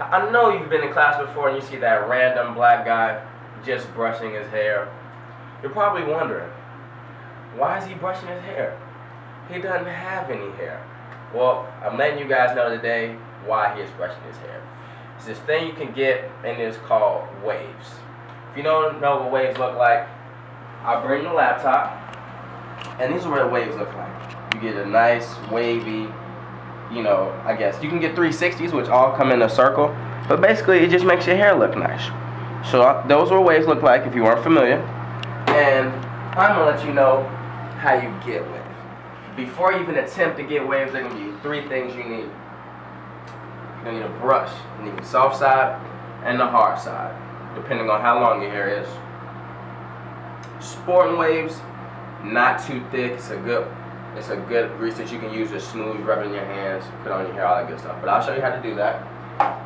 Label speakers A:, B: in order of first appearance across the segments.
A: I know you've been in class before and you see that random black guy just brushing his hair. You're probably wondering, why is he brushing his hair? He doesn't have any hair. Well, I'm letting you guys know today why he is brushing his hair. It's this thing you can get, and it's called waves. If you don't know what waves look like, I'll bring the laptop, and these are what waves look like. You get a nice wavy, I guess you can get 360s, which all come in a circle, but basically it just makes your hair look nice. So those are what waves look like if you weren't familiar, and I'm gonna let you know how you get waves. Before you even attempt to get waves, there are gonna be three things you need. You're gonna need a brush. You need the soft side and the hard side, depending on how long your hair is. Sporting waves, not too thick. It's a good grease that you can use to smooth, rub it in your hands, put on your hair, all that good stuff. But I'll show you how to do that.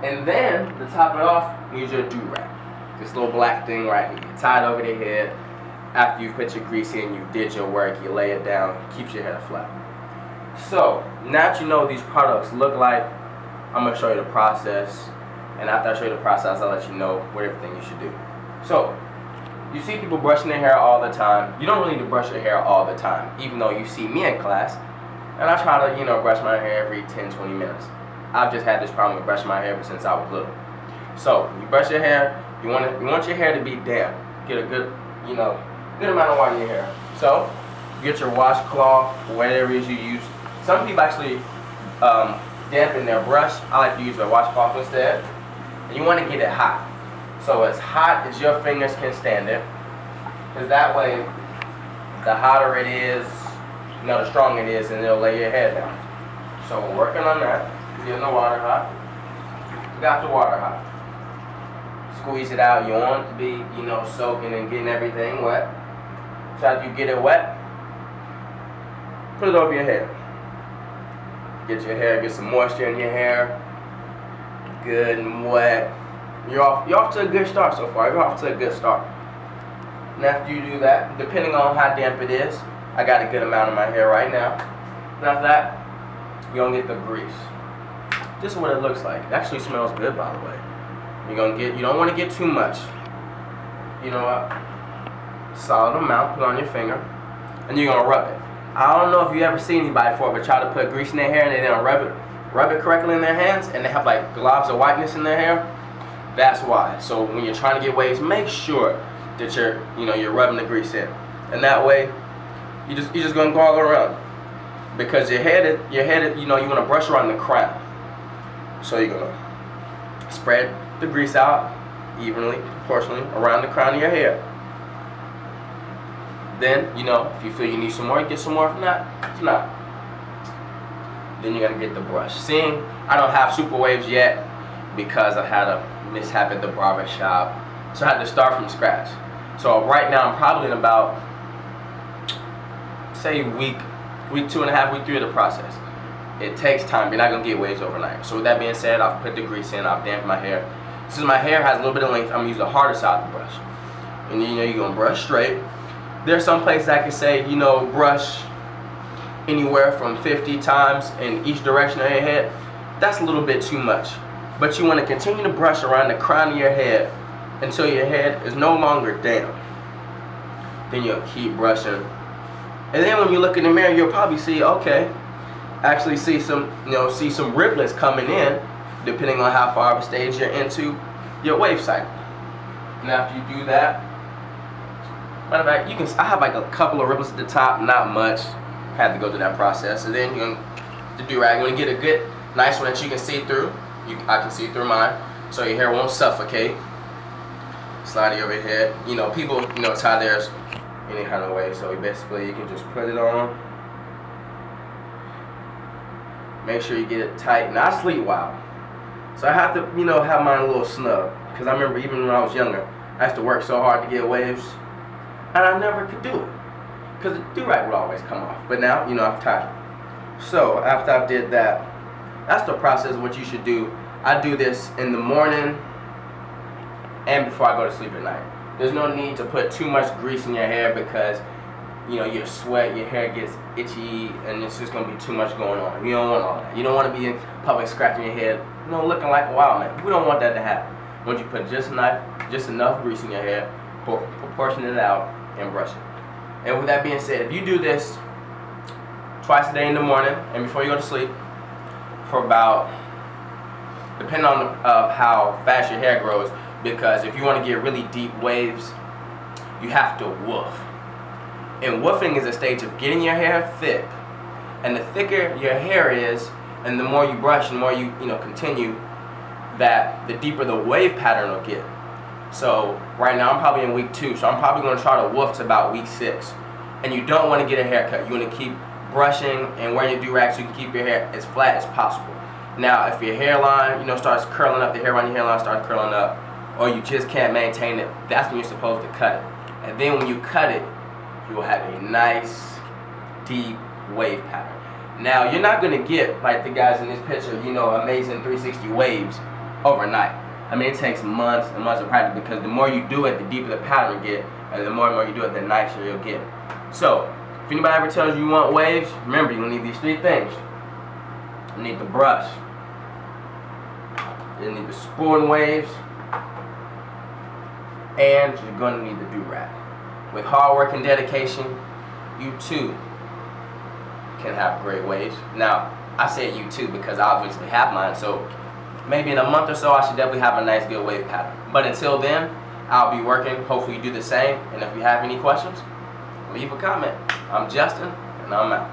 A: And then, to top it off, use your do-rag. This little black thing right here. You tie it over the head. After you put your grease in, you did your work, you lay it down, keeps your hair flat. So, now that you know what these products look like, I'm going to show you the process. And after I show you the process, I'll let you know what everything you should do. So, you see people brushing their hair all the time. You don't really need to brush your hair all the time, even though you see me in class. And I try to, brush my hair every 10, 20 minutes. I've just had this problem with brushing my hair ever since I was little. So, you brush your hair, you want your hair to be damp. Get a good, good amount of water in your hair. So, get your washcloth, whatever it is you use. Some people actually dampen their brush. I like to use a washcloth instead. And you want to get it hot. So as hot as your fingers can stand it. Because that way, the hotter it is, the stronger it is, and it'll lay your hair down. So we're working on that. Getting the water hot. You got the water hot. Squeeze it out. You want it to be, soaking and getting everything wet. So after you get it wet, put it over your hair. Get some moisture in your hair. Good and wet. You're off to a good start so far. You're off to a good start. And after you do that, depending on how damp it is, I got a good amount of my hair right now. And after that, you're gonna get the grease. This is what it looks like. It actually smells good, by the way. You don't want to get too much. You know what? Solid amount, put on your finger, and you're gonna rub it. I don't know if you ever seen anybody before, but try to put grease in their hair and they don't rub it correctly in their hands, and they have like globs of whiteness in their hair. That's why. So when you're trying to get waves, make sure that you're rubbing the grease in, and that way you're just gonna go all around, because your head you want to brush around the crown. So you're gonna spread the grease out evenly, proportionally around the crown of your hair. Then, if you feel you need some more, get some more. If not. Then you're gonna get the brush. Seeing I don't have super waves yet because I had a mishap at the barber shop, so I had to start from scratch. So right now I'm probably in about, say, week 2.5, week 3 of the process. It takes time. You're not gonna get waves overnight. So with that being said, I've put the grease in. I've damped my hair. Since my hair has a little bit of length, I'm gonna use the harder side of the brush. And you're gonna brush straight. There's some places I can say, brush anywhere from 50 times in each direction of your head. That's a little bit too much. But you want to continue to brush around the crown of your head until your head is no longer damp. Then you'll keep brushing. And then when you look in the mirror, you'll probably see, actually see some riblets coming in, depending on how far of a stage you're into your wave cycle. And after you do that, matter of fact, I have like a couple of riblets at the top, not much. Had to go through that process. And then you're gonna do-rag. You're gonna get a good, nice one that you can see through. I can see through mine, so your hair won't suffocate. Slide it over your head. People, tie theirs any kind of way. So basically, you can just put it on. Make sure you get it tight. Now I sleep well, so I have to, have mine a little snug. Because I remember even when I was younger, I used to work so hard to get waves, and I never could do it. Because the do-rag would always come off. But now, I've tied it. So, after I did that, that's the process of what you should do. I do this in the morning and before I go to sleep at night. There's no need to put too much grease in your hair, because you sweat, your hair gets itchy, and it's just gonna be too much going on. You don't want all that. You don't want to be in public scratching your head, looking like a wild man. We don't want that to happen. Once you put just enough grease in your hair, proportion it out, and brush it. And with that being said, if you do this twice a day in the morning and before you go to sleep, for about, depending on how fast your hair grows, because if you want to get really deep waves, you have to woof. And woofing is a stage of getting your hair thick, and the thicker your hair is, and the more you brush and the more you continue, that the deeper the wave pattern will get. So right now I'm probably in week 2, so I'm probably going to try to woof to about week 6. And you don't want to get a haircut. You want to keep brushing and wearing your do-rag so you can keep your hair as flat as possible. Now, if your hairline, starts curling up, the hair on your hairline starts curling up, or you just can't maintain it, that's when you're supposed to cut it. And then when you cut it, you will have a nice, deep wave pattern. Now, you're not going to get, like the guys in this picture, amazing 360 waves overnight. I mean, it takes months and months of practice, because the more you do it, the deeper the pattern will get, and the more you do it, the nicer you'll get. So, if anybody ever tells you want waves, remember, you're going to need these 3 things. You need the brush, you need the spoon waves, and you're going to need the do-rag. With hard work and dedication, you too can have great waves. Now, I say you too because I obviously have mine, so maybe in a month or so I should definitely have a nice good wave pattern. But until then, I'll be working. Hopefully you do the same. And if you have any questions, leave a comment. I'm Justin, and I'm out.